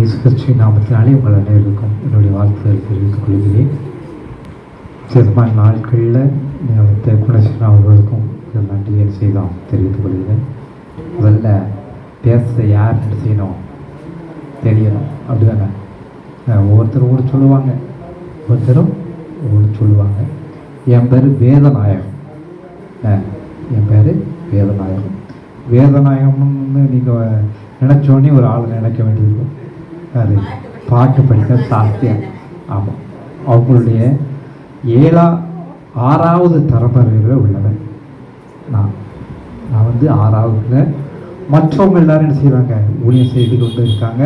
இயேசு கிறிஸ்துவின் நாமத்தினாலே உங்கள் அனைவருக்கும் என்னுடைய வாழ்த்துக்கள் தெரிவித்துக் கொள்கிறேன். சிறப்பான நாட்களில் நீங்கள் குணசேகரன் அவர்களுக்கும் நன்றியை செய்தோம் தெரிவித்துக் கொள்கிறேன். முதல்ல பேசுகிற யார் என்ன செய்யணும் தெரியணும், அப்படிதானே? ஒவ்வொருத்தரும் ஒன்று சொல்லுவாங்க, ஒவ்வொருத்தரும் ஒன்று சொல்லுவாங்க. என் பேர் வேதநாயகம். என் பேர் வேதநாயகம். வேதநாயகம்னு நீங்கள் நினச்சோடனே ஒரு ஆளை நினைக்க வேண்டியிருக்கும். அது பாட்டு படிக்க சாத்தியம். ஆமாம், அவங்களுடைய 6வது தலைமுறையில் உள்ளவன் நான். வந்து 6வது. மற்றவங்க எல்லாரும் என்ன செய்வாங்க, ஊழியம் செய்து கொண்டு இருக்காங்க.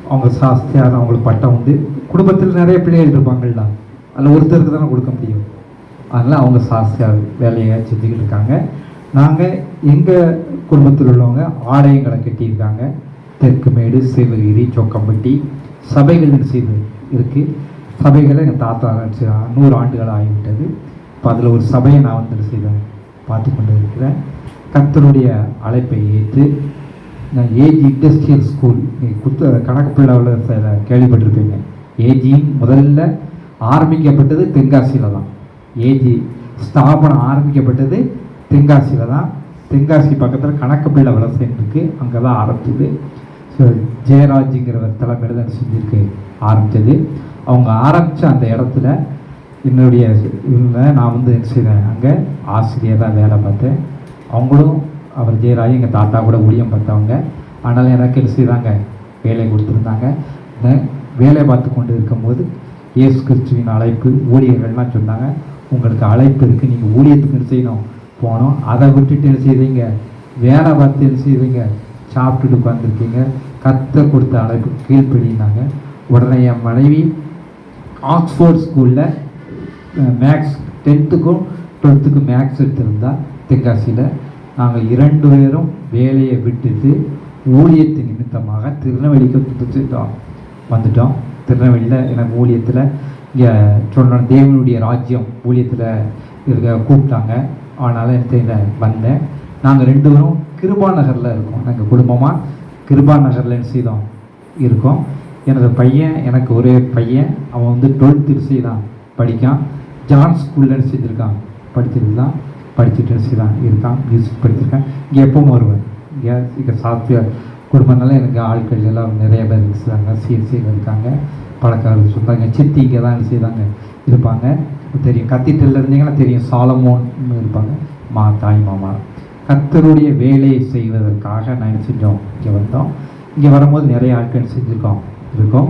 அவங்க சாஸ்தியார், அவங்களுக்கு பட்டம் உண்டு. குடும்பத்தில் நிறைய பிள்ளைகள் இருப்பாங்கள்ல, அதில் ஒருத்தருக்கு தானே கொடுக்க முடியும். அதனால் அவங்க சாஸ்தியார் வேலையை செஞ்சுக்கிட்டு இருக்காங்க. நாங்கள் எங்கள் குடும்பத்தில் உள்ளவங்க ஆலயங்களை கட்டியிருக்காங்க. தெற்குமேடு, சிவகிரி, சொக்கம்பட்டி சபைகள் செய்து இருக்குது. சபைகளை எங்கள் தாத்தா 100 ஆண்டுகள் ஆகிவிட்டது. இப்போ அதில் ஒரு சபையை நான் வந்து செய்வேன் பார்த்து கொண்டு இருக்கிறேன். கர்த்தருடைய அழைப்பை ஏற்று நான் ஏஜி இண்டஸ்ட்ரியல் ஸ்கூல், கணக்கு பிள்ளைவில் கேள்விப்பட்டிருப்பீங்க. ஏஜியும் முதல்ல ஆரம்பிக்கப்பட்டது தென்காசியில் தான். ஏஜி ஸ்தாபனம் ஆரம்பிக்கப்பட்டது தென்காசியில் தான். தென்காசி பக்கத்தில் கணக்கு பிள்ளை வளர்ச்சி இருக்குது, அங்கே தான் ஆரம்பிச்சது. ஸோ ஜெயராஜுங்கிறவர் தலைமையில் தான் செஞ்சுருக்கு ஆரம்பித்தது. அவங்க ஆரம்பித்த அந்த இடத்துல என்னுடைய நான் வந்து என்ன செய்தேன், அங்கே ஆசிரியராக வேலை பார்த்தேன். அவங்களும் அவர் ஜெயராஜ் எங்கள் தாத்தா கூட ஊழியம் பார்த்தவங்க. அதனால் எனக்கு என்ன செய்தாங்க, வேலை கொடுத்துருந்தாங்க. வேலை பார்த்து கொண்டு இருக்கும்போது இயேசு கிறிஸ்துவின் அழைப்பு ஊழியர்கள்லாம் சொன்னாங்க, உங்களுக்கு அழைப்பு இருக்குது, நீங்கள் ஊழியத்துக்கு என்ன செய்யணும் போனோம். அதை விட்டுட்டு என்ன செய்வீங்க, வேலை பார்த்து என்ன செய்வீங்க, சாப்பிட்டுட்டு உட்காந்துருக்கீங்க. கர்த்தர் கொடுத்த அழைப்பு கீழ்ப்படினாங்க. உடனே என் மனைவி ஆக்ஸ்ஃபோர்ட் ஸ்கூலில் மேக்ஸ் 10க்கும் 12க்கும் மேக்ஸ் எடுத்திருந்தா தென்காசியில். நாங்கள் 2 பேரும் வேலையை விட்டுட்டு ஊழியத்தின் நிமித்தமாக திருநெல்வேலிக்கு வந்துட்டோம். திருநெல்வேலியில் எனக்கு ஊழியத்தில் இங்கே சொன்ன தேவனுடைய ராஜ்யம் ஊழியத்தில் இருக்க கூப்பிட்டாங்க. அதனால் என்ன வந்தேன். நாங்கள் 2 பேரும் கிருபா நகரில் இருக்கோம். நாங்கள் குடும்பமாக கிருபா நகரில் என்ன செய்தோம் இருக்கோம். எனது பையன், எனக்கு ஒரே பையன், அவன் வந்து 12th செய்தான் படிக்கான். ஜான் ஸ்கூலில் என்ன செஞ்சுருக்கான், படிச்சிருந்தான், படிச்சுட்டு செய்தான் இருக்கான். மியூசிக் படிச்சிருக்கான். இங்கே எப்பவும் வருவேன். இங்கே சாத்திய குடும்பம்னால எனக்கு ஆட்கள் எல்லாம் நிறைய பேர் செய்தாங்க. சிஎஸ்சியில் இருக்காங்க, பழக்காரர்கள் சொன்னாங்க. சித்தி இங்கே தான் என்ன செய்தாங்க இருப்பாங்க. தெரியும், கத்தீட்ரலில் இருந்தீங்கன்னா தெரியும், சாலமோன் இருப்பாங்க, தாய் மாமா. கர்த்தருடைய வேலையை செய்வதற்காக நான் என்ன செஞ்சோம், இங்கே வந்தோம். இங்கே வரும்போது நிறைய ஆட்கள் செஞ்சுருக்கோம் இருக்கோம்.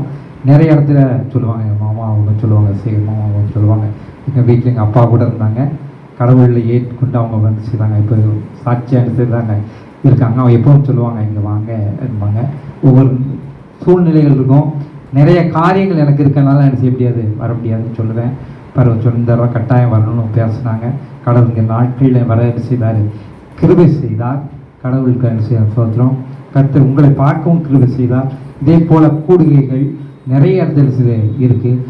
நிறைய இடத்துல சொல்லுவாங்க, எங்கள் மாமா அவங்க சொல்லுவாங்க, மாமா அவங்க சொல்லுவாங்க. எங்கள் வீட்டில் எங்கள் அப்பா கூட இருந்தாங்க. கடவுளில் ஏற்றுக்கொண்டு அவங்க வந்து செய்தாங்க. இப்போ சாட்சியாக செய்தாங்க இருக்காங்க. அவங்க எப்பவும் சொல்லுவாங்க, இங்கே வாங்க இருப்பாங்க. ஒவ்வொரு சூழ்நிலைகள் இருக்கும். நிறைய காரியங்கள் எனக்கு இருக்கனால என்ன செய்ய முடியாது, வர முடியாதுன்னு சொல்லுவேன். இந்த தடவை கட்டாயம் வரணும்னு பேசினாங்க. கடவுள் இங்கே நாட்களில் வர என்ன செய்தார், கிருபை செய்தார். கடவுளுக்கு என்ன செய்ய சோத்திரம். கர்த்தர் உங்களை பார்க்கவும் கிருபை செய்தார். இதே போல் கூடுகைகள் நிறைய இடத்துல இருக்குது.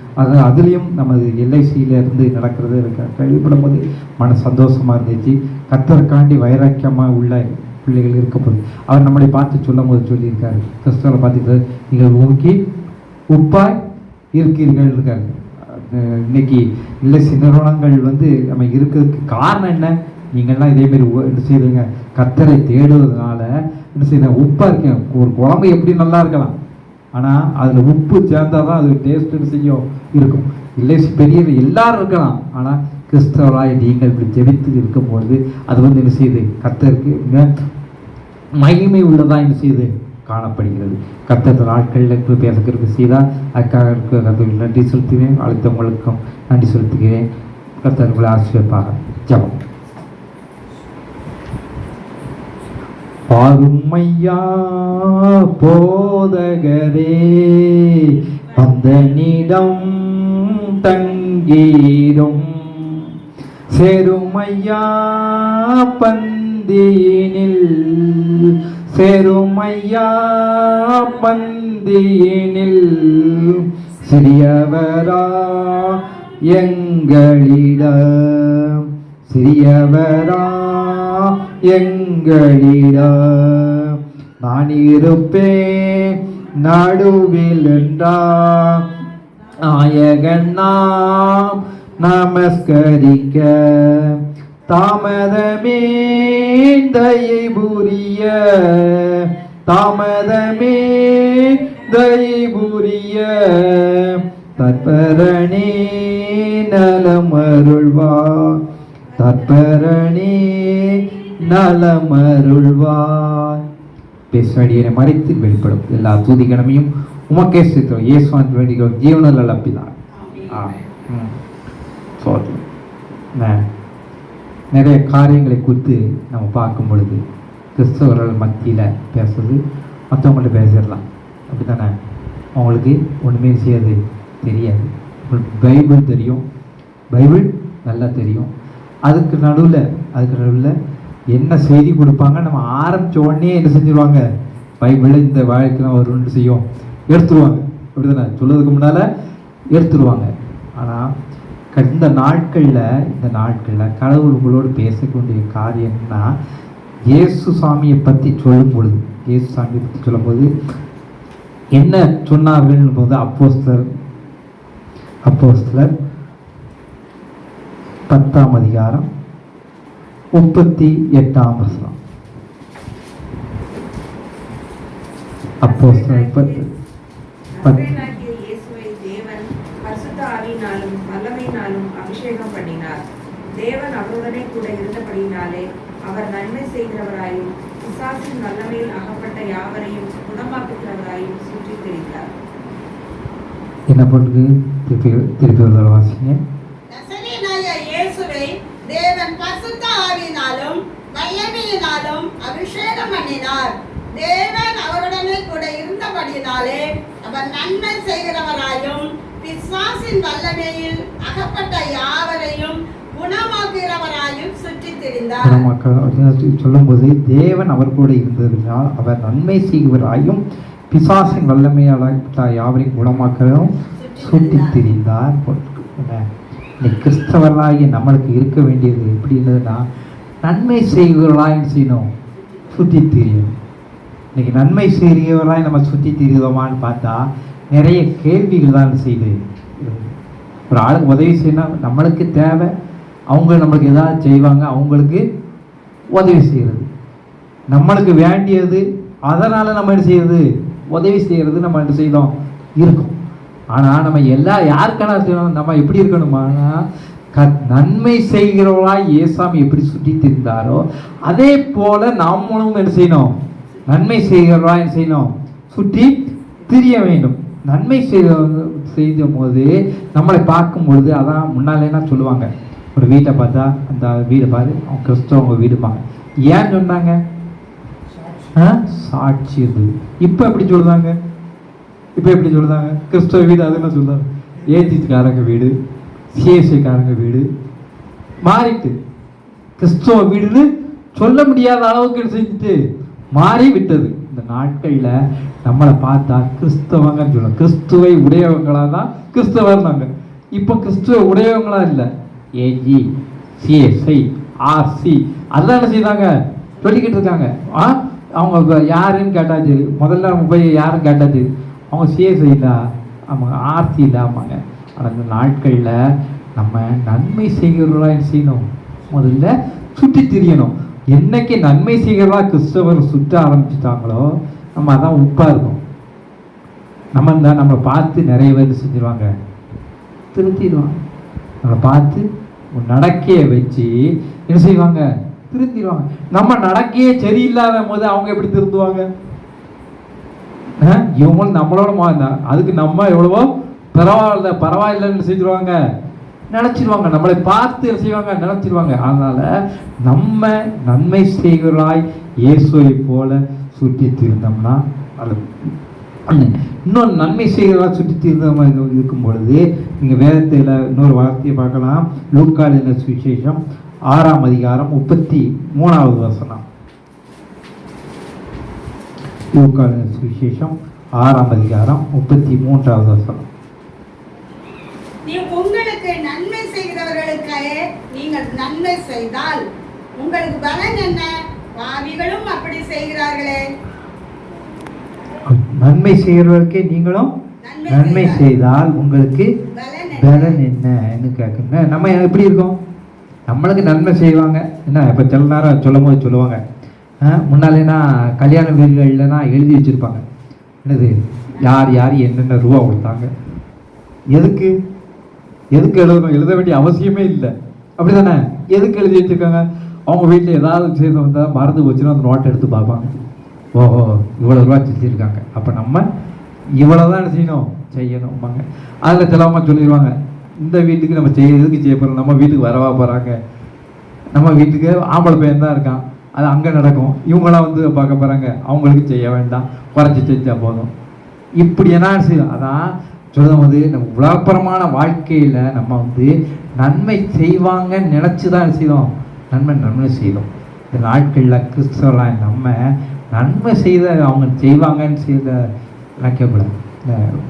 அதுலேயும் நமது எல்ஐசியிலேருந்து நடக்கிறது கேள்விப்படும் போது மன சந்தோஷமாக இருந்துச்சு. கர்த்தருக்காண்டி வைராக்கியமாக உள்ள பிள்ளைகள் இருக்கப்போது அவர் நம்மளை பார்த்து சொல்லும் போது சொல்லியிருக்காரு, கிறிஸ்துவ பார்த்துட்டு நீங்கள் ஊக்கி உப்பாய் இருக்கீர்கள் இருக்காரு. இன்னைக்கு எல்ஐசி நிறுவனங்கள் வந்து நம்ம இருக்கிறதுக்கு காரணம் என்ன, நீங்கள்லாம் இதேமாரி என்ன செய்யுங்க, கர்த்தரை தேடுவதனால என்ன செய்யுங்க, உப்பாக இருக்கேன். ஒரு குழம்பு எப்படி நல்லா இருக்கலாம், ஆனால் அதில் உப்பு சேர்ந்தால் தான் அது டேஸ்ட்டுன்னு செய்யும் இருக்கும். எல்ஐசி பெரிய எல்லாரும் இருக்கலாம், ஆனால் கிறிஸ்தவராய் நீங்கள் இப்படி ஜெபித்து இருக்கும்பொழுது அது வந்து என்ன செய்யுது, கர்த்தருக்கு மகிமை உள்ளதாக என்ன செய்யுது காணப்படுகிறது. கர்த்தர் நாட்களில் பேசுகிறதுக்கு செய்தால் அதுக்காக நன்றி செலுத்துகிறேன். அழைத்தவங்களுக்கும் நன்றி செலுத்துகிறேன். கர்த்தர்களை ஆசீர்வதிப்பாக. ஜெபம். பாருமையா போதகரே, வந்தனிடம் தங்கீரும் சேருமையா பந்தியினில், சேருமையா பந்தியினில். சிறியவரா எங்களிடம், சிறியவரா எங்களிடம் நான் இருப்பேன் நடுவில் என்றார் நாயகன் நாம் நமஸ்கரிக்க தாமதமே தயை புரிய தாமதமே தயை புரிய தற்பரணே நலமருள்வார் தற்பரணே நலமருள்வார். பேசுவடியை மறைத்து வெளிப்படும் எல்லா தூதி கடமையும் உமக்கே சித்தம் இயேசுவான் வேண்டிகள் ஜீவனில் அப்பினார். நிறைய காரியங்களை குறித்து நம்ம பார்க்கும் பொழுது கிறிஸ்தவர்கள் மத்தியில் பேசுறது மற்றவங்கள்ட்ட பேசிடலாம், அப்படி தானே? அவங்களுக்கு ஒன்றுமே செய்யாது தெரியாது. உங்களுக்கு பைபிள் தெரியும், பைபிள் நல்லா தெரியும். அதுக்கு நடுவில் என்ன செய்தி கொடுப்பாங்க, நம்ம ஆரம்பித்த உடனே என்ன செஞ்சுருவாங்க, பைபிளில் இந்த வாழ்க்கைலாம் வரும்னு செய்யும் எடுத்துருவாங்க, அப்படி தானே? சொல்லுறதுக்கு முன்னால் எடுத்துருவாங்க. ஆனால் இந்த நாட்களில் கடவுள் உங்களோடு பேசக்கூடிய காரியம் என்னன்னா, இயேசு சாமியை பற்றி சொல்லும் பொழுது என்ன சொன்னார்கள் போது அப்போஸ்தலர் 10ஆம் அதிகாரம் 38ஆம் வசனம். அப்போஸ்தலர் 10 அபிஷேகம் பண்ணினார். தேவன் அவருடனே கூட இருந்தபடியினாலே அவர் நன்மை செய்கிறவராயும் பிசாசின் வல்லமையில் அகப்பட்ட யாவரையும் குணமாக்குகிறவராயும் சுற்றி திரிந்தார். என்ன பண்ணுது? திருப்பி ஒரு வாசிங்க. நசரேயனாகிய இயேசுவை தேவன் பரிசுத்த ஆவியினாலும் வல்லமையினாலும் அபிஷேகம் பண்ணினார். தேவன் அவருடனே கூட இருந்தபடியினாலே அவர் நன்மை செய்கிறவராயும் பிசாசின் வல்லமையில் அகப்பட்ட யாவரையும் குணமாக்குகிறவராயும் சுற்றி திரிந்தார். சொல்லும் போது தேவன் அவர் கூட இருந்ததினால் அவர் நன்மை செய்கிறவராயும் பிசாசின் வல்லமையால் யாவரையும் குணமாக்கிறதும் சுற்றி திரிந்தார். கிறிஸ்தவர்களாகி நம்மளுக்கு இருக்க வேண்டியது எப்படின்றதுன்னா, நன்மை செய்கிறவர்களாய் செய்யணும், சுற்றி திரியணும். இன்னைக்கு நன்மை செய்கிறவர்களாய் நம்ம சுற்றி திரிதோமான்னு பார்த்தா நிறைய கேள்விகள் தான் செய்து. ஒரு ஆளுக்கு உதவி செய்யணும், நம்மளுக்கு தேவை, அவங்க நம்மளுக்கு ஏதாவது செய்வாங்க, அவங்களுக்கு உதவி செய்கிறது நம்மளுக்கு வேண்டியது, அதனால் நம்ம என்ன செய்யறது, உதவி செய்கிறது நம்ம என்ன செய்யணும் இருக்கும். ஆனால் நம்ம யாருக்கான செய்யணும், நம்ம எப்படி இருக்கணுமா, நன்மை செய்கிறவர்களாய் ஏசாமி எப்படி சுற்றி திரிந்தாரோ அதே போல நாமளும் என்ன செய்யணும், நன்மை செய்கிறவர்களாய் என்ன செய்யணும், சுற்றி திரிய வேண்டும். நன்மை செய்யும் போது நம்மளை பார்க்கும் பொழுது, அதான் முன்னாலேனா சொல்லுவாங்க, ஒரு வீட்டை பார்த்தா அந்த வீடை பார்த்து அவங்க கிறிஸ்தவங்க வீடுப்பாங்க. ஏன் சொன்னாங்க? சாட்சி. இது இப்போ எப்படி சொல்லுதாங்க, கிறிஸ்தவ வீடு அது என்ன சொல்லுவாங்க, ஏஜிக்காரங்க வீடு, சிஎஸ்ஐக்காரங்க வீடு மாறிட்டு கிறிஸ்தவ வீடுன்னு சொல்ல முடியாத அளவுக்கு செஞ்சுட்டு மாறி விட்டது. இந்த நாட்களில் நம்மளை பார்த்தா கிறிஸ்தவங்கன்னு சொல்லுவாங்க, கிறிஸ்துவை உடையவங்களாக தான் கிறிஸ்தவர்னாங்க. இப்போ கிறிஸ்துவ உடையவங்களா இல்லை, ஏஜி, சிஎஸ்ஐ, ஆர்சி அதெல்லாம் என்ன செய்தாங்க சொல்லிக்கிட்டு இருக்காங்க. அவங்க யாருன்னு கேட்டாச்சு, முதல்ல அவங்க போய் யாருன்னு கேட்டாச்சு, அவங்க சிஎஸ்ஐ இல்லை, ஆமாங்க, ஆர்சி இல்லை, ஆமாங்க. ஆனால் இந்த நாட்களில் நம்ம நன்மை செய்கிறவர்களாக என்ன செய்யணும், முதல்ல சுற்றி திரியணும். என்னைக்கு நன்மை செய்கிறவா கிறிஸ்தவர் சுற்ற ஆரம்பிச்சுட்டாங்களோ நம்ம அதான் உப்பாக இருக்கும். நம்மளை பார்த்து நிறைய பேர் செஞ்சிருவாங்க, திருத்திடுவாங்க. நம்மளை பார்த்து நடக்கையை வச்சு என்ன செய்வாங்க, திருத்திடுவாங்க. நம்ம நடக்கையே சரியில்லாத போது அவங்க எப்படி திருந்துவாங்க? இவங்களும் நம்மளோட அதுக்கு நம்ம எவ்வளவோ பரவாயில்லன்னு செஞ்சிருவாங்க, நினைச்சிருவாங்க. நம்மளை பார்த்து என்ன செய்வாங்க, நினைச்சிருவாங்க. அதனால நம்ம நன்மை செய்கிறாய் இயேசுவை போல சுற்றி தீர்ந்தோம்னா நல்லது. இன்னொரு நன்மை செய்கிறதா சுற்றி தீர்ந்த இருக்கும் பொழுது நீங்கள் வேதத்தில் இன்னொரு வார்த்தையை பார்க்கலாம். லூக்கா எழுதின சுவிசேஷம் 6ஆம் அதிகாரம் 33வது வசனம். லூக்கா எழுதின சுவிசேஷம் 6ஆம் அதிகாரம் 33வது வசனம். உங்களுக்கு நன்மை செய்கிறவர்களுக்கு நீங்கள் நன்மை செய்தால் உங்களுக்கு பலன் என்ன? பாவிகளும் அப்படி செய்கிறார்களே. நன்மை செய்கிறவர்களுக்கே நீங்களும் நன்மை செய்தால் உங்களுக்கு பலன் என்னன்னு கேட்குங்க. நம்ம எப்படி இருக்கோம்? நம்மளுக்கு நன்மை செய்வாங்க என்ன. இப்போ சில நேரம் சொல்லும் போது சொல்லுவாங்க, முன்னாலேனா கல்யாண வீடுகள்லனா எழுதி வச்சுருப்பாங்க, என்னது யார் யார் என்னென்ன ரூபா கொடுத்தாங்க. எதுக்கு எழுதணும்? எழுத வேண்டிய அவசியமே இல்லை, அப்படி தானே? எதுக்கு எழுதி வச்சுருக்காங்க? அவங்க வீட்டில் ஏதாவது செய்து வந்தால் மறந்து போச்சுன்னா அந்த நோட்டை எடுத்து பார்ப்பாங்க. ஓஹோ இவ்வளோ ரூபா செஞ்சுருக்காங்க, அப்போ நம்ம இவ்வளோ தான் செய்யணும்பாங்க. அதில் சிலவங்க சொல்லிடுவாங்க, இந்த வீட்டுக்கு நம்ம செய்ய போகிறோம், நம்ம வீட்டுக்கு வரவா போகிறாங்க, நம்ம வீட்டுக்கு ஆம்பளை பையன் தான் இருக்கான், அது அங்கே நடக்கும், இவங்களாம் வந்து பார்க்க போகிறாங்க, அவங்களுக்கு செய்ய வேண்டாம், குறைச்சி செஞ்சால் போதும். இப்படி என்ன செய்யும்? அதான் சொல்லும் போது நம்ம உலகப்புறமான வாழ்க்கையில் நம்ம வந்து நன்மை செய்வாங்கன்னு நினச்சி தான் செய்தோம், நன்மை செய்தோம். இந்த நாட்களில் கிறிஸ்தவர்களாக நம்ம நன்மை செய்த அவங்க செய்வாங்கன்னு செய்த நினைக்கக்கூடாது.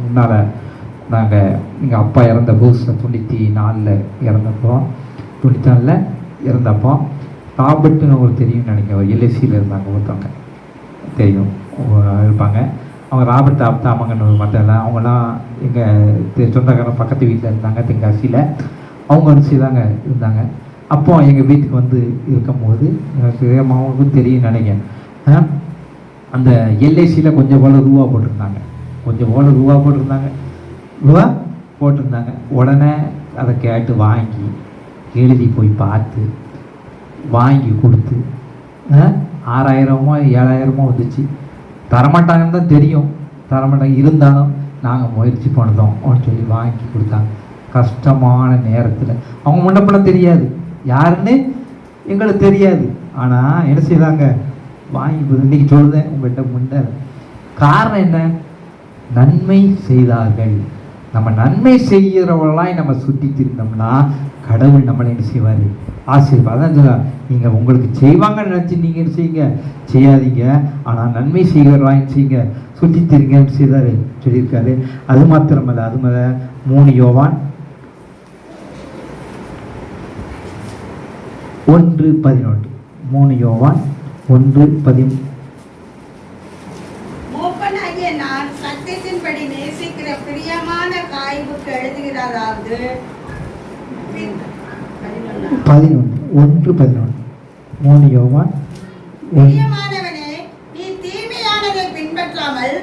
முன்னால் நாங்கள் எங்கள் அப்பா இறந்த புதுசில் 94 இறந்தப்போ, 94 இறந்தப்போ ராபர்ட்னு ஒரு தெரியும் நினைக்கிறேன், எல்ஐசியில் இருந்தாங்க ஒருத்தவங்க, தெரியும் இருப்பாங்க. அவங்க ராபர்ட் ஆப்தாமங்கன்னு மற்றெல்லாம் அவங்களாம் எங்கள் சொந்தக்காரன் பக்கத்து வீட்டில் இருந்தாங்க, தென்காசியில். அவங்க வந்து செய்தாங்க இருந்தாங்க. அப்போ எங்கள் வீட்டுக்கு வந்து இருக்கும்போது எனக்கு அவங்களுக்கும் தெரியும் நினைக்கிறேன், அந்த எல்ஐசியில் கொஞ்சம் போல் ரூபா போட்டிருந்தாங்க, ரூபா போட்டிருந்தாங்க. உடனே அதை கேட்டு வாங்கி எழுதி போய் பார்த்து வாங்கி கொடுத்து 6000மோ 7000மோ வந்துச்சு. தரமாட்டாங்கன்னு தான் தெரியும், தரமாட்டாங்க, இருந்தாலும் நாங்கள் முயற்சி பண்ணதோம் அப்படின்னு சொல்லி வாங்கி கொடுத்தாங்க. கஷ்டமான நேரத்தில் அவங்க முன்னப்பட தெரியாது, யாருன்னு எங்களுக்கு தெரியாது, ஆனால் என்ன செய்தாங்க, வாங்கி இன்றைக்கி சொல்லுதேன் உங்கள்கிட்ட முன்ன. காரணம் என்ன? நன்மை செய்தார்கள். நம்ம நன்மை செய்கிறவர்களாய் நம்ம சுற்றி திருந்தோம்னா கடவுள் நம்மளை என்ன செய்வார்? ஆசீர்வாதம். அதான் சொல்லுவாங்க, நீங்கள் உங்களுக்கு செய்வாங்கன்னு நினச்சி நீங்கள் என்ன செய்யுங்க, செய்யாதீங்க, ஆனால் நன்மை செய்கிறவர்களாய் செய்யுங்க, சுற்றி திருங்கன்னு செய்தார் சொல்லியிருக்காரு. அது மாத்திரமல்ல, அது மேலே 3 யோவான் 1:11, 3 யோவான் 1:11. மூப்பனாகிய நான் சத்தியத்தின்படி நேசிக்கிற பிரியமான காய்வுக்கு எழுதுகிறதாவது 1:11, 3 யோவான். பிரியமானவனே, நீ தீமையானதை பின்பற்றாமல்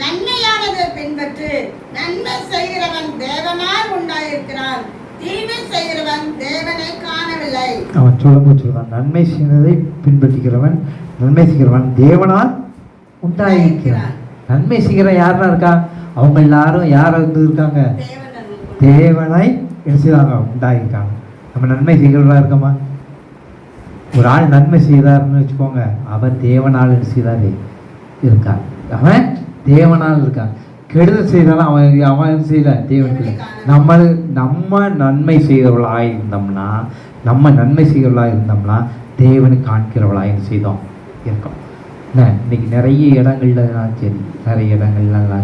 நன்மையானதை பின்பற்று. நன்மை செய்கிறவன் தேவனால் உண்டாயிருக்கிறான், தீமை செய்கிறவன் தேவனை காணவில்லை. அவன் சொல்லுவான், நன்மை செய்வதை பின்பற்றுகிறவன், நன்மை செய்கிறவன் தேவனால் உண்டாயிருக்கிறான். நன்மை செய்கிற யாரெல்லாம் இருக்கா? அவங்க எல்லாரும் யாரை வந்து இருக்காங்க? தேவனை என்ன செய்வாங்க? உண்டாயிருக்காங்க. நம்ம நன்மை செய்கிறவர்களாக இருக்கோமா? ஒரு ஆள் நன்மை செய்தார்னு வச்சுக்கோங்க, அவர் தேவனால் என்ன செய்தாரு இருக்கார், அவன் தேவனால் இருக்கான். கெடுதல் செய்தாலும் அவன் செய்யல, தேவனுக்கு. நம்ம நன்மை செய்கிறவர்களாக இருந்தோம்னா தேவனுக்கு காண்கிறவர்களாக என்ன செய்தோம் இருக்கோம். இன்னைக்கு நிறைய இடங்கள்லாம்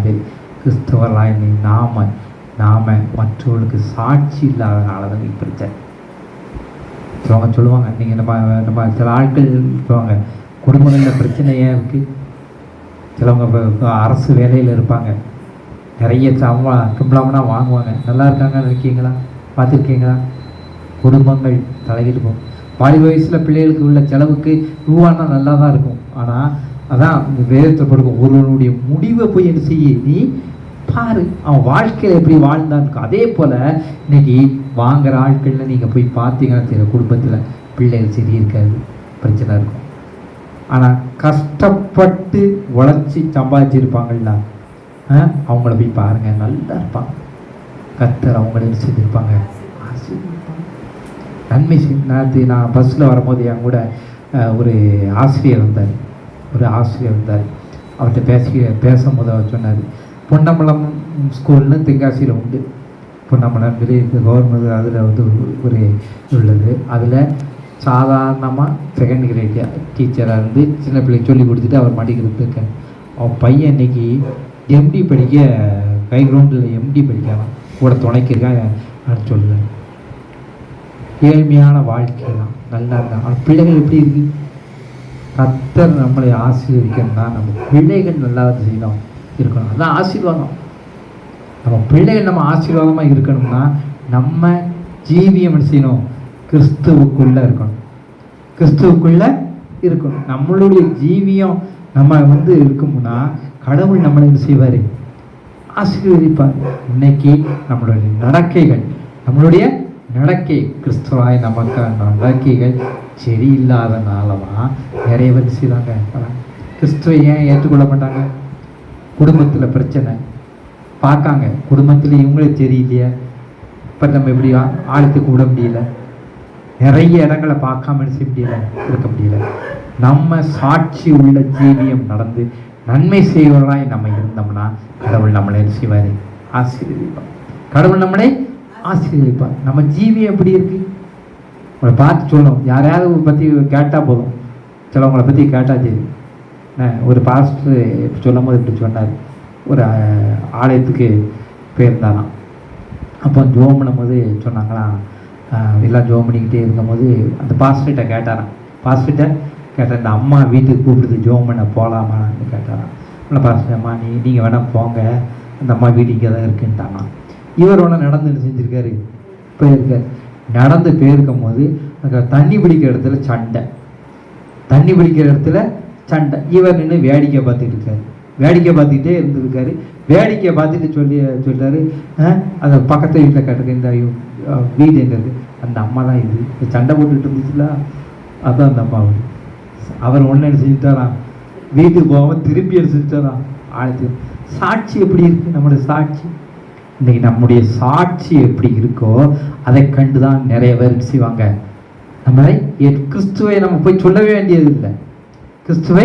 சரி கிறிஸ்தவர்களாக நாம மற்றவர்களுக்கு சாட்சி இல்லாதனால தான் இப்படி சிலவங்க சொல்லுவாங்க. நீங்கள் நம்ம சில ஆட்கள் சொல்லுவாங்க, குடும்பங்களில் பிரச்சனையாக இருக்குது. சிலவங்க அரசு வேலையில் இருப்பாங்க, நிறைய சம்பளம்னா வாங்குவாங்க, நல்லா இருக்காங்கன்னு இருக்கீங்களா? பார்த்துருக்கீங்களா? குடும்பங்கள் தலையிட்டு போகும். வாலிப வயசில் பிள்ளைகளுக்கு உள்ள செலவுக்கு ரூபான்னா நல்லா தான் இருக்கும், ஆனால் அதான் இந்த வேதத்தை படுக்கும், ஒருவனுடைய முடிவை போய் என்ன செய்ய நீ பாரு, அவன் வாழ்க்கையில் எப்படி வாழ்ந்தான் இருக்கும். அதே போல் இன்னைக்கு வாங்குகிற ஆட்களில் நீங்கள் போய் பார்த்தீங்கன்னா தெரியும், குடும்பத்தில் பிள்ளைகள் சரி இருக்காது, பிரச்சனை இருக்கும். ஆனால் கஷ்டப்பட்டு உழைச்சி சம்பாதிச்சிருப்பாங்கள்ல, அவங்கள போய் பாருங்கள், நல்லா இருப்பாங்க. கர்த்தர் அவங்கள செஞ்சுருப்பாங்க, நன்மை நேற்று நான் பஸ்ஸில் வரும்போது என் கூட ஒரு ஆசிரியர் இருந்தார். அவர்கிட்ட பேசும்போது அவர் சொன்னார், பொன்னம்பலம் ஸ்கூல்னு தென்காசியில் உண்டு. பொன்னம்பலம் கவர்மெண்ட் அதில் வந்து ஒரு உள்ளது. அதில் சாதாரணமாக 2nd கிரேட் டீச்சராக இருந்து சின்ன பிள்ளைக்கு சொல்லி கொடுத்துட்டு அவர் மடிக்கிறது இருக்கேன். அவன் பையன் இன்னைக்கு எம்டி படிக்க, கை கிரவுண்டில் எம்டி படிக்கலாம், கூட துணைக்கிருக்கான் சொல்லுவேன். ஏழ்மையான வாழ்க்கை தான், நல்லா இருந்தாங்க. ஆனால் பிள்ளைகள் எப்படி இருக்குது? கர்த்தர் நம்மளை ஆசீர்வதிக்கணும்னா நம்ம பிள்ளைகள் நல்லா செய்யணும். இருக்கணும். அதுதான் ஆசீர்வாதம். நம்ம பிள்ளைகள் நம்ம ஆசீர்வாதமாக இருக்கணும்னா நம்ம ஜீவியம் என்ன செய்யணும்? கிறிஸ்துவுக்குள்ளே இருக்கணும். கிறிஸ்துவுக்குள்ளே இருக்கணும். நம்மளுடைய ஜீவியம் நம்ம இருக்கும்னா கடவுள் நம்மளை என்ன செய்வார்? ஆசீர்வதிப்பார். இன்னைக்கு நம்மளுடைய நடக்கை கிறிஸ்துவாய் நமக்கு நடக்கைகள் சரியில்லாதனாலதான் நிறைய பேர் செய்வாங்க. கிறிஸ்துவை ஏன் ஏற்றுக்கொள்ள மாட்டாங்க? குடும்பத்தில் பிரச்சனை பார்க்காங்க, குடும்பத்தில் இவங்களே தெரியலையே, இப்போ நம்ம எப்படி ஆளுக்கு கூட முடியல, நிறைய இடங்களை பார்க்காம செய்ய முடியல, இருக்க முடியல. நம்ம சாட்சி உள்ள ஜீவியம் நடந்து நன்மை செய்வதாய் நம்ம இருந்தோம்னா கடவுள் நம்மளை செய்வார்? ஆசீர்வதிப்பார். கடவுள் நம்மளை ஆசீர்வதிப்பார். நம்ம ஜீவியம் எப்படி இருக்கு உங்களை பார்த்து சொல்லணும். யாரையாவது பற்றி கேட்டால் போதும், சிலவங்களை பற்றி கேட்டால் தெரியும். ஒரு பாஸ்டர் சொல்லும் போது இப்படி சொன்னார். ஒரு ஆலயத்துக்கு போயிருந்தாராம். அப்போ ஜோம் பண்ணும்போது சொன்னாங்களாம், எல்லாம் ஜோம் பண்ணிக்கிட்டே இருக்கும்போது அந்த பாஸ்டர்கிட்ட கேட்டாராம். பாஸ்டர்கிட்ட கேட்டால் இந்த அம்மா வீட்டுக்கு கூப்பிடுது ஜோம் பண்ண போகலாமான்னு கேட்டாராம். இல்லை பாஸ்டர், அம்மா நீங்கள் வேணால் போங்க, அந்த அம்மா வீடு இங்கே தான் இருக்குன்ட்டாங்களாம். இவர் ஒன்று நடந்து செஞ்சுருக்காரு, போயிருக்கார். நடந்து போயிருக்கும் போது அங்கே தண்ணி பிடிக்கிற இடத்துல சண்டை. இவர் நின்று வேடிக்கை பார்த்துட்டு இருக்காரு. வேடிக்கை பார்த்துக்கிட்டே இருந்திருக்காரு. வேடிக்கை பார்த்துட்டு சொல்றாரு, அந்த பக்கத்து வீட்டில் கேட்டிருக்க இந்த வீடு எங்க இருக்கு? அந்த அம்மா தான் இது சண்டை போட்டுக்கிட்டு இருந்துச்சுல, அதான் அந்த அம்மா. அவர் ஒன்று செஞ்சுட்டாராம், வீட்டுக்கு போகாமல் திருப்பி செஞ்சுட்டாராம். ஆழ்த்து சாட்சி எப்படி இருக்கு? நம்மளுடைய சாட்சி இன்னைக்கு நம்முடைய சாட்சி எப்படி இருக்கோ அதை கண்டுதான் நிறைய பேர் செய்வாங்க. நம்மளை கிறிஸ்துவை நம்ம போய் சொல்லவே வேண்டியது இல்லை. கிறிஸ்துவை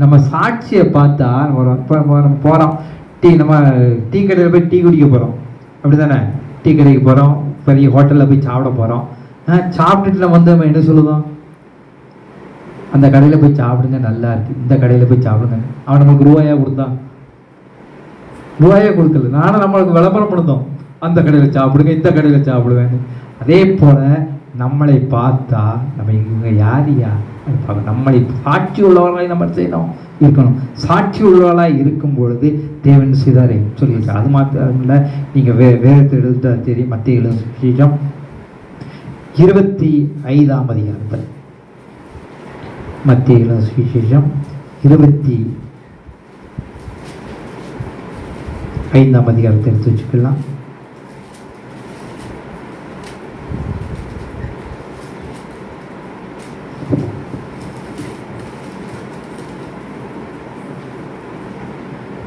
நம்ம சாட்சியை பார்த்தா நம்ம போகிறோம், நம்ம டீ கடையில் போய் டீ குடிக்க போகிறோம், அப்படி தானே? டீ கடைக்கு போகிறோம், பெரிய ஹோட்டலில் போய் சாப்பிட போகிறோம். சாப்பிட்டுட்டு நம்ம என்ன சொல்லுவோம்? அந்த கடையில் போய் சாப்பிடுங்க, நல்லா இருக்கு, இந்த கடையில் போய் சாப்பிடுங்க. அவன் நமக்கு ரூபாயா கொடுத்தான்? ரூபாயே கொடுக்கல. நானும் நம்மளுக்கு விளம்பரம் கொடுத்தோம், அந்த கடையில் சாப்பிடுங்க, இந்த கடையில் சாப்பிடுவேன்னு. அதே போல் நம்மளை பார்த்தா நம்ம இவங்க யாரியா நம்மளை சாட்சி உள்ளவர்களாய் நம்ம செய்யணும், இருக்கணும். சாட்சி உள்ளவர்களாய் இருக்கும் பொழுது தேவன் செய்தாரை சொல்லியிருக்காரு. அது மாத்திரம் இல்லை, நீங்கள் வேதத்தை எழுத தெரியும். மத்திய 25ஆம் அதிகாரத்தில், மத்திய 25ஆம் அதிகாரத்தை எடுத்து வச்சுக்கலாம்.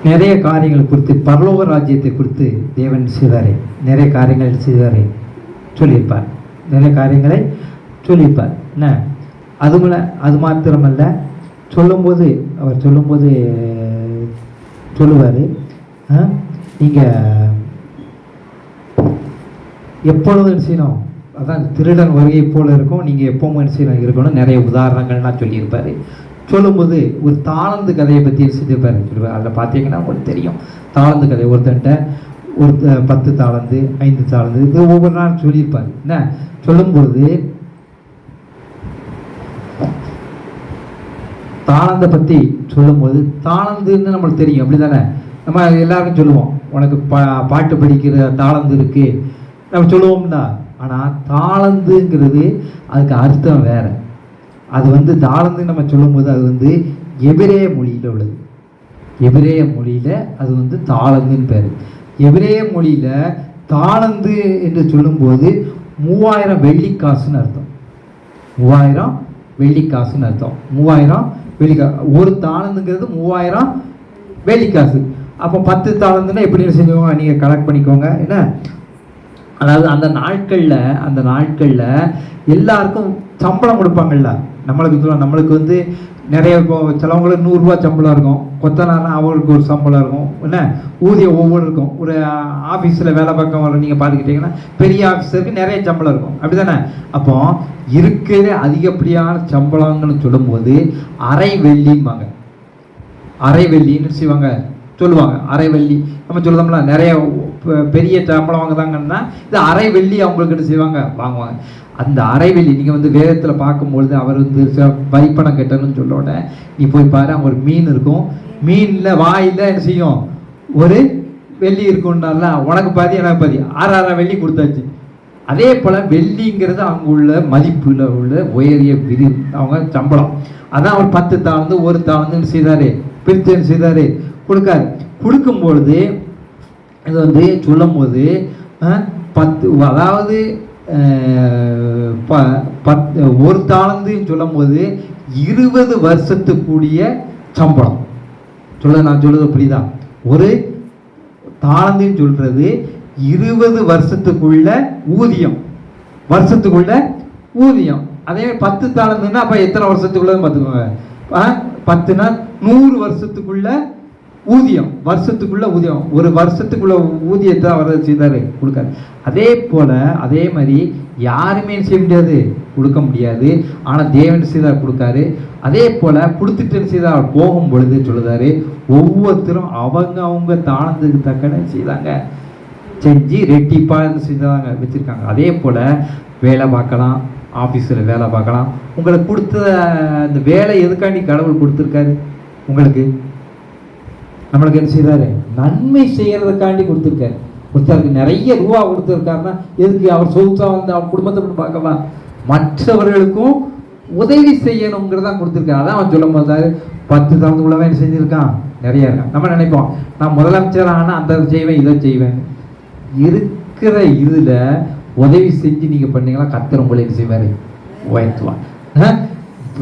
நிறைய காரியங்கள் குறித்து, பரலோக ராஜ்யத்தை குறித்து தேவன் செய்தாரே, நிறைய காரியங்கள் செய்தாரே சொல்லியிருப்பார். நிறைய காரியங்களை சொல்லியிருப்பார். என்ன அது மாத்திரமல்ல, அவர் சொல்லும்போது சொல்லுவார், நீங்கள் எப்பொழுதும் என்ன செய்யணும்? அதான் திருடன் வருகை போல இருக்கும், நீங்கள் எப்பவும் என்ன செய்யணும் இருக்கணும். நிறைய உதாரணங்கள்லாம் சொல்லியிருப்பார். சொல்லும்போது ஒரு தாளந்து கதையை பற்றி செஞ்சுருப்பாரு. அதில் பார்த்தீங்கன்னா உங்களுக்கு தெரியும் தாளந்து கதை. ஒருத்தன்ட்ட 10 தாளந்து 5 தாளந்து இது ஒவ்வொரு நாள் சொல்லியிருப்பாரு. என்ன சொல்லும்பொழுது தாளந்தை பற்றி சொல்லும்போது, தாளந்துன்னு நம்மளுக்கு தெரியும், அப்படி தானே? நம்ம எல்லாருக்கும் சொல்லுவோம், உனக்கு பாட்டு படிக்கிற தாளந்து இருக்கு நம்ம சொல்லுவோம்னா. ஆனால் தாளந்துங்கிறது அதுக்கு அர்த்தம் வேற. அது தாளந்து நம்ம சொல்லும்போது அது எபிரேய மொழியில் உள்ளது. எபிரேய மொழியில் அது தாளந்துன்னு பேர். எபிரேய மொழியில் தாளந்து என்று சொல்லும்போது 3000 வெள்ளிக்காசுன்னு அர்த்தம். 3000 வெள்ளிக்காசுன்னு அர்த்தம். 3000 வெள்ளிக்காசு. ஒரு தாளந்துங்கிறது 3000 வெள்ளிக்காசு. அப்போ 10 தாளந்துன்னா எப்படின்னு செஞ்சுக்கோங்க, நீங்கள் கலெக்ட் பண்ணிக்கோங்க. என்ன, அதாவது அந்த நாட்களில் எல்லாருக்கும் சம்பளம் கொடுப்பாங்கல்ல. நம்மளுக்கு நிறைய சிலவங்களுக்கு 100 ரூபா சம்பளம் இருக்கும். கொத்தனார்னா அவங்களுக்கு ஒரு சம்பளம் இருக்கும். என்ன, ஊதியம் ஒவ்வொரு இருக்கும். ஒரு ஆஃபீஸில் வேலை பார்க்க நீங்கள் பார்த்துக்கிட்டிங்கன்னா பெரிய ஆஃபீஸருக்கு நிறைய சம்பளம் இருக்கும், அப்படி தானே? அப்போ இருக்கிற அதிகப்படியான சம்பளங்கள்னு சொல்லும்போது அரை வெள்ளிம்பாங்க. அரை வெள்ளின்னு செய்வாங்க, சொல்லுவாங்க. அரை வெள்ளி நம்ம சொல்லுதோம்ல, நிறைய பெரிய சம்பளம் வாங்குதாங்கன்னா இது அரை வெள்ளி அவங்களுக்கு என்ன செய்வாங்க, வாங்குவாங்க. அந்த அரை வெள்ளி நீங்கள் வேதத்தில் பார்க்கும்பொழுது அவர் வரிப்பணம் கட்டணும்னு சொல்லோட நீ போய் பாரு, அங்கே ஒரு மீன் இருக்கும். மீனில் வாயில் என்ன செய்யும், ஒரு வெள்ளி இருக்குன்னால உனக்கு பாதி எனக்கு பாதி 6,000 வெள்ளி கொடுத்தாச்சு. அதே போல் வெள்ளிங்கிறது அவங்க உள்ள மதிப்பில் உள்ள உயரிய அவங்க சம்பளம். அதான் அவர் 10 தாழ்ந்து 1 தாழ்ந்துன்னு செய்தார், பிரித்து செய்தார், கொடுக்காரு. கொடுக்கும்பொழுது இது வந்து சொல்லும் போது 10, அதாவது 1 தாழ்ந்துன்னு சொல்லும் போது 20 வருஷத்துக்குரிய சம்பளம் நான் சொல்றது புரியுதா? ஒரு தாழ்ந்துன்னு சொல்றது 20 வருஷத்துக்குள்ள ஊதியம், அதே 10 தாழ்ந்துன்னா அப்ப எத்தனை வருஷத்துக்குள்ள பார்த்துக்கோங்க. 10னா 100 வருஷத்துக்குள்ள ஊதியம், ஒரு வருஷத்துக்குள்ள ஊதியத்தை அவர் செய்தாரு, கொடுக்காரு. அதே மாதிரி யாருமே செய்ய முடியாது, கொடுக்க முடியாது. ஆனால் தேவன் செய்தார், கொடுக்காரு. அதே போல கொடுத்துட்டு செய்தார், போகும் பொழுது சொல்லுதாரு, ஒவ்வொருத்தரும் அவங்க தாழ்ந்ததுக்கு தக்கன செய்தாங்க, செஞ்சு ரெட்டிப்பா செஞ்சாங்க வச்சிருக்காங்க. அதே போல வேலை பார்க்கலாம், ஆஃபீஸில் வேலை பார்க்கலாம். உங்களுக்கு கொடுத்த அந்த வேலை எதுக்காண்டி கடவுள் கொடுத்துருக்காரு? நம்மளுக்கு என்ன செய்தாரு? நன்மை செய்யறதுக்காண்டி கொடுத்துருக்காரு. நிறைய ரூபா கொடுத்துருக்காருன்னா எதுக்கு? அவர் சொகுசா வந்து அவர் குடும்பத்தை பார்க்கலாம், மற்றவர்களுக்கும் உதவி செய்யணுங்கிறதான் கொடுத்துருக்காரு. அதான் அவன் சொல்லும் போது 10 தாழ்ந்து உள்ளவன் என்ன செஞ்சிருக்கான், நிறைய இருக்கான். நம்ம நினைப்போம் நான் முதலமைச்சர் ஆனால் அந்த செய்வேன் இதை செய்வேன். இருக்கிற இதுல உதவி செஞ்சு நீங்க பண்ணீங்களா, கர்த்தர் உங்களை என்ன செய்வாரு? உயர்த்துவான்.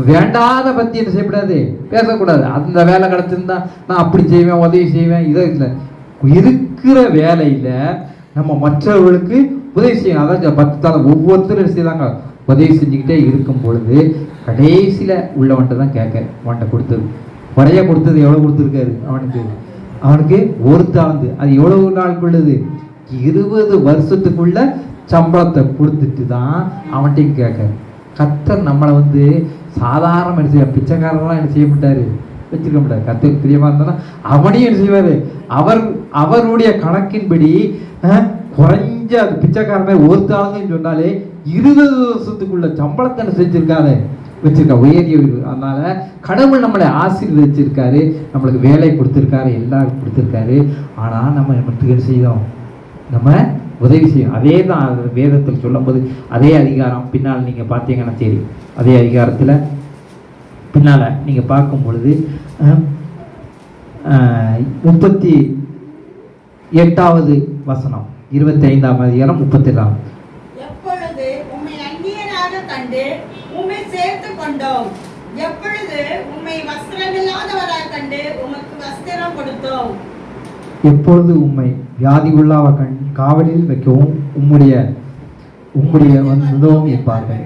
வேண்டாத பத்தி என்ன செய்யக்கூடாது, பேசக்கூடாது. அந்த வேலை கிடைச்சிருந்தா நான் அப்படி செய்வேன், உதவி செய்வேன், இதை இல்லை. இருக்கிற வேலையில நம்ம மற்றவர்களுக்கு உதவி செய்யணும். அதான் 10 தாள் ஒவ்வொருத்தரும் செய்தாங்க, உதவி செஞ்சுக்கிட்டே இருக்கும் பொழுது கடைசியில உள்ளவன்ட்ட தான் கேட்க, அவன்கிட்ட கொடுத்தது குறைய கொடுத்தது எவ்வளவு கொடுத்துருக்காரு அவனுக்கு 1 தாழ்ந்து. அது எவ்வளவு நாளுக்குள்ளது? 20 வருஷத்துக்குள்ள சம்பளத்தை கொடுத்துட்டு தான் அவன்கிட்டையும் கேட்க. கர்த்தர் நம்மளை வந்து சாதாரண என்ன செய்ய, பிச்சைக்காரலாம் என்ன செய்ய மாட்டாரு, வச்சிருக்க மாட்டாரு. கர்த்தர் பிரியமா இருந்தா அவனையும் என்ன செய்வாரு, அவருடைய கணக்கின்படி குறைஞ்ச அது பிச்சைக்காரனை 1 தாழ்ந்துன்னு சொன்னாலே 20 வருஷத்துக்குள்ள சம்பளத்தை செஞ்சிருக்காரு, வச்சிருக்கா உயரிய. அதனால கடவுள் நம்மளை ஆசீர்வதிச்சிருக்காரு, நம்மளுக்கு வேலை கொடுத்துருக்காரு, எல்லாம் கொடுத்துருக்காரு. ஆனா நம்ம என்ன செய்தோம், நம்ம உதவி செய்யும். அதே தான் வேதத்தில் சொல்லும் போது அதே அதிகாரம் பின்னால் நீங்க பார்த்தீங்கன்னா சரி, அதே அதிகாரத்தில் பின்னால நீங்க பார்க்கும் பொழுது 38வது வசனம், 25ஆம் அதிகாரம் 37ஆம். எப்பொழுது உம்மை அந்நியராக கண்டு உம்மை சேர்த்து கொண்டோம், எப்பொழுது உம்மை வஸ்திரமில்லாதவராக கண்டு உமக்கு வஸ்திரம் கொடுத்தோம். எப்பொழுது உம்மை வியாதி உள்ளாவ காவலில் வைக்கவும் உம்முடைய வந்தோம் என்பார்கள்.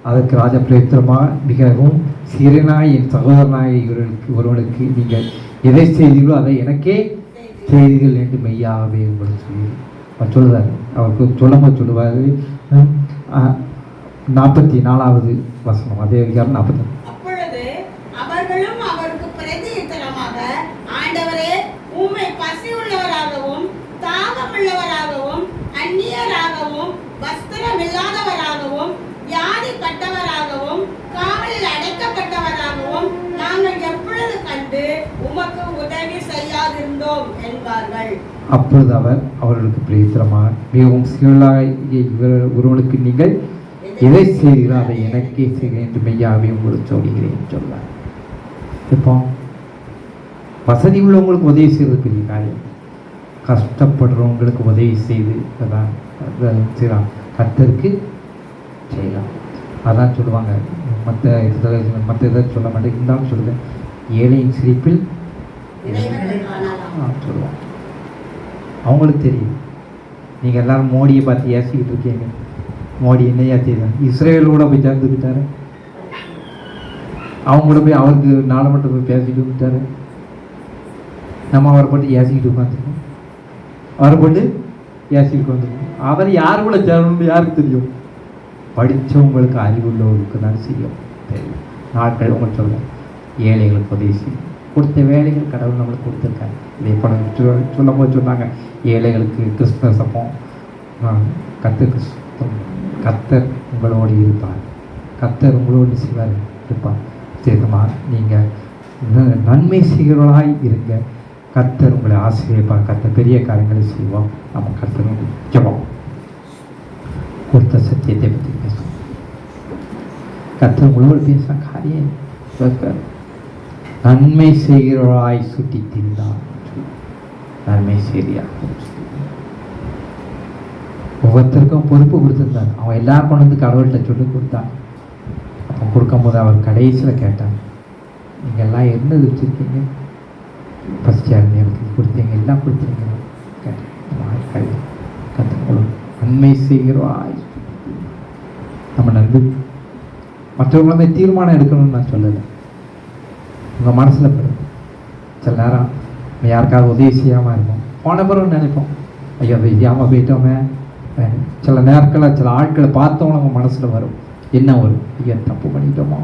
அதற்கு ராஜபிரேத்திரமாக மிகவும் சிறியனாய் என் சகோதரனாய் ஒருவனுக்கு நீங்கள் எதை செய்தீர்களோ அதை எனக்கே செய்தீர்கள் என்று மெய்யாகவே உங்களுக்கு சொல்லி சொல்லுவார். அவருக்கு சொல்லும்போது சொல்லுவார் 44வது வசனம், அதே அதிகாரம் 40. அப்பொழுது அவர்களும் அவருக்கு பிரதியுத்தரமாக, ஆண்டவரே, உம்மை பசி உள்ளவராகவும் தாகமுள்ளவராகவும் அந்நியராகவும் வஸ்திரமில்லாதவராகவும் வியாதிப்பட்டவராகவும் காவலில் அடைக்கப்பட்டவராகவும் நாங்கள் எப்பொழுது கண்டு உமக்கு உதவி செய்யாதிருந்தோம் என்பார்கள். அப்பொழுது அவர் அவர்களுக்கு பிரேத்திரமாக மிகவும் சிறியவராகிய ஒருவனுக்கு நீங்கள் எதை செய்கிறோம் அதை எனக்கே செய்கிறேன் என்று மெய்யாவே உங்களுக்கு சொல்கிறேன் சொல்றார். இப்போ வசதி உள்ளவங்களுக்கு உதவி செய்வது பெரிய காரியம், கஷ்டப்படுறவங்களுக்கு உதவி செய்து அதான் செய்யலாம், கர்த்தருக்கு செய்யலாம். அதான் சொல்லுவாங்க, மற்ற இதை சொல்ல மாட்டேன், இருந்தாலும் சொல்லுவேன், ஏழையின் சிரிப்பில் சொல்லுவாங்க. அவங்களுக்கு தெரியும். நீங்கள் எல்லாரும் மோடியை பார்த்து ஏசிக்கிட்டு இருக்கீங்க, மோடி என்னையா செய்தார், இஸ்ரேல் கூட போய் சேர்ந்துக்கிட்டாரு, அவங்க கூட போய் அவருக்கு நாடாளுமன்றம் போய் பேசிக்கிட்டு வந்துட்டாரு. நம்ம அவரை போட்டு ஏசிக்கிட்டு உட்காந்துருக்கோம், அவரை போட்டு ஏசிக்கிட்டு வந்துருக்கோம். அவர் யார் கூட சேரணும்னு யாருக்கு தெரியும்? படித்தவங்களுக்கு அறிவுள்ளவர்களுக்கு தான் செய்யும் தெரியும். நாட்கள் உங்களுக்கு சொல்லுவோம், ஏழைகளுக்கு உதவி செய்யும். கொடுத்த வேலைகள் கடவுள் நம்மளுக்கு கொடுத்துருக்காங்க. இதே படம் சொல்லும் போது சொன்னாங்க, ஏழைகளுக்கு கிறிஸ்துமஸ் அப்போ கர்த்தருக்கு கர்த்தர் உங்களோடு இருப்பார், கர்த்தர் உங்களோடு செய்வார் இருப்பார். சரிமா, நீங்கள் நன்மை செய்கிறவர்களாய் இருங்க, கர்த்தர் உங்களை ஆசீர்வதிப்பார். கர்த்தர் பெரிய காரியங்களை செய்வோம். நம்ம கர்த்தர் ஜெபம். கொடுத்த சத்தியத்தை பற்றி பேசுவோம். கர்த்தர் உங்களோடு பேச காரியம் நன்மை செய்கிறவராய் சுட்டி திரிந்தார். நன்மை செய்யா ஒவ்வொருத்தருக்கும் பொறுப்பு கொடுத்துருந்தார். அவன் எல்லாரும் கொண்டு வந்து கடவுள்கிட்ட சொல்லி கொடுத்தான். அவன் கொடுக்கும்போது அவர் கடைசியில் கேட்டான், நீங்கள் எல்லாம் என்னது வச்சுருக்கீங்க? ஃபஸ்ட் யார் நேரத்துக்கு கொடுத்தீங்க, எல்லாம் கொடுத்தீங்க கேட்டேன். கற்றுக்கணும் நன்மை செய்கிறவாய். நம்ம நன்மை மற்றவங்களுமே தீர்மானம் எடுக்கணும்னு நான் சொல்லலை. உங்கள் மனசில் படும். சில நேரம் யாருக்காவது உதவி செய்யாமல் இருக்கும். போன பிறகு நினைப்போம், ஐயோ செய்யாமல் போயிட்டோமே. சில நேரத்தில் சில ஆட்களை பார்த்தோம் நம்ம மனசில் வரும். என்ன வரும்? ஐயா தப்பு பண்ணிட்டோமா?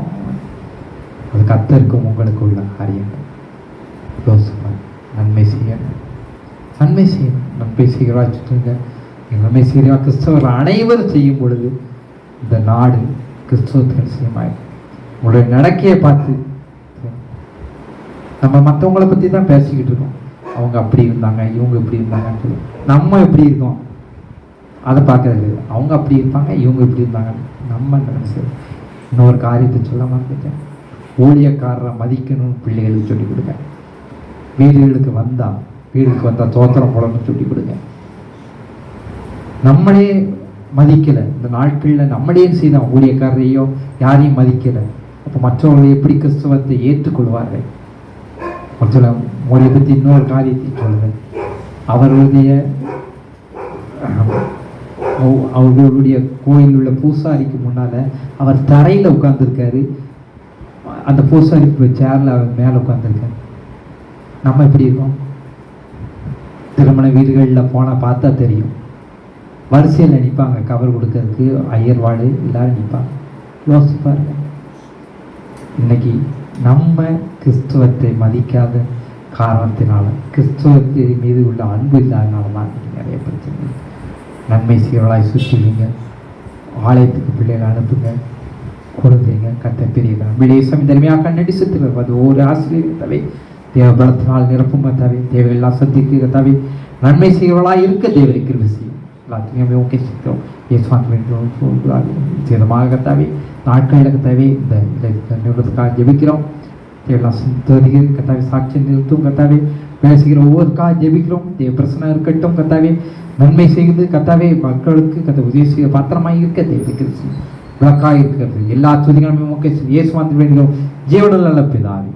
அது கர்த்தருக்கும் உங்களுக்கு உள்ள காரியங்கள். யோசிப்பாங்க. நன்மை செய்யணும், நன்மை செய்யணும். நன்மை செய்கிறா சுற்றுங்க. நன்மை செய்கிறா கிறிஸ்தவர்கள் அனைவரும் செய்யும் பொழுது இந்த நாடு கிறிஸ்துவத்தின் விஷயமாய் உங்களுடைய நடக்கையை பார்த்து நம்ம மற்றவங்களை பற்றி தான் பேசிக்கிட்டு இருக்கோம். அவங்க அப்படி இருந்தாங்க, இவங்க இப்படி இருந்தாங்கன்னு சொல்லி நம்ம எப்படி இருக்கோம் அதை பார்க்கறது. அவங்க அப்படி இருப்பாங்க, இவங்க இப்படி இருந்தாங்க. நம்ம நினைச்சு இன்னொரு காரியத்தை சொல்ல மாட்டேன். ஊழியக்காரரை மதிக்கணும்னு பிள்ளைகளுக்கு சொல்லிக் கொடுங்க. வீடுகளுக்கு வந்தால் தோத்திரம் போடணும்னு சொல்லிக் கொடுங்க. நம்மளே மதிக்கலை இந்த நாட்களில், நம்மளே செய்தோம் ஊழியக்காரரையோ யாரையும் மதிக்கலை. அப்போ மற்றவர்கள் எப்படி கிறிஸ்தவத்தை ஏற்றுக்கொள்வார்கள்? சில மொழியை பற்றி இன்னொரு காரியத்தை சொல்லுவேன். அவர்களுடைய கோயில் உள்ள பூசாரிக்கு முன்னால் அவர் தரையில் உட்கார்ந்துருக்காரு. அந்த பூசாரி சேரில் அவர் மேலே உட்கார்ந்துருக்காரு. நம்ம எப்படி இருக்கோம்? திருமண வீடுகளில் போனால் பார்த்தா தெரியும். வரிசையில் நிற்பாங்க கவர் கொடுக்கறதுக்கு, ஐயர்வாடு எல்லாரும் நிற்பாங்க. யோசிப்பாருங்க. இன்னைக்கு நம்ம கிறிஸ்துவத்தை மதிக்காத காரணத்தினால, கிறிஸ்துவத்தின் மீது உள்ள அன்பு இல்லாதனால தான் நிறைய பிரச்சனை. நன்மை செய்வர்களாய் சுற்றிங்க. ஆலயத்துக்கு பிள்ளைகளை அனுப்புங்க, கொடுத்தீங்க. கத்த பெரிய விடேசம் தனிமையாக நடிச்சுட்டு அது ஒரு ஆசிரியர் தவை தேவ பலத்தினால் நிரப்புங்க தவை தேவையெல்லாம் சந்திக்க தவை நன்மை செய்வர்களாய் இருக்க தேவருக்கு விஷயம் எல்லாத்தையுமே ஓகே சிக்கிறோம். சேதமாக தவை நாட்களுக்கு தேவை இந்த நிறுவனத்துக்காக ஜெபிக்கிறோம். தேவையெல்லாம் கத்தாவே சாட்சி நிறுத்தும். கத்தாவே வேலை செய்கிற ஒவ்வொருக்காக ஜெபிக்கிறோம். தேவ பிரச்சனை இருக்கட்டும். கத்தாவே நன்மை செய்து கத்தாவே மக்களுக்கு கத்த உதவி செய்ய பாத்திரமாக இருக்க தேவைக்கு விளக்காக இருக்கிறது. எல்லா துதிகளுமே இயேசுவான் வேண்டுகிறோம். ஜீவனில் நல்ல பிதாவே.